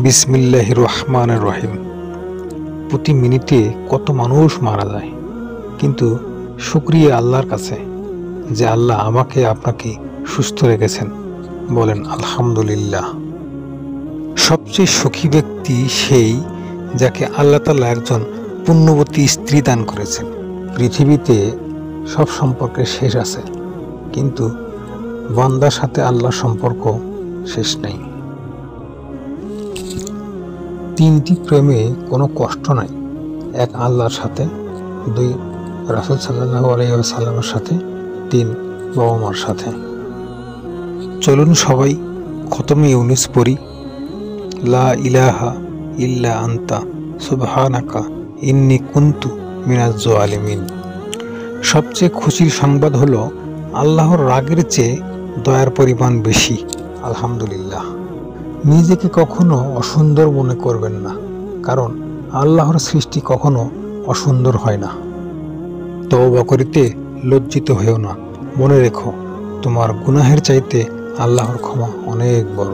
বিসমিল্লাহির রহমানির রহিম। প্রতি মিনিটে কত মানুষ মারা যায়, কিন্তু শুকরিয়া আল্লাহর কাছে যে আল্লাহ আমাকে আপনাকে সুস্থ রেখেছেন। বলেন আলহামদুলিল্লাহ। সবচেয়ে সুখী ব্যক্তি সেই যাকে আল্লাহ তাআলা একজন পুণ্যবতী স্ত্রী দান করেছেন। পৃথিবীতে সব সম্পর্কের শেষ আছে, কিন্তু বান্দার সাথে আল্লাহর সম্পর্ক শেষ নেই। তিনটি প্রেমে কোনো কষ্ট নাই। এক, আল্লাহর সাথে; দুই, রাসূল সাল্লাল্লাহু আলাইহি ওয়াসাল্লামের সাথে; তিন, বাবা মার সাথে। চলুন সবাই খতমে ইউনুস পড়ি। লা ইলাহা ইল্লা আনতা সুবহানাকা ইন্নী কুনতু মিনাজ জালিমিন। সবচেয়ে খুশির সংবাদ হলো আল্লাহর রাগের চেয়ে দয়ার পরিমাণ বেশি। আলহামদুলিল্লাহ। নিজেকে কখনো অসুন্দর মনে করবেন না, কারণ আল্লাহর সৃষ্টি কখনো অসুন্দর হয় না। তওবা করিতে লজ্জিত হয়েও না। মনে রেখো, তোমার গুনাহের চাইতে আল্লাহর ক্ষমা অনেক বড়।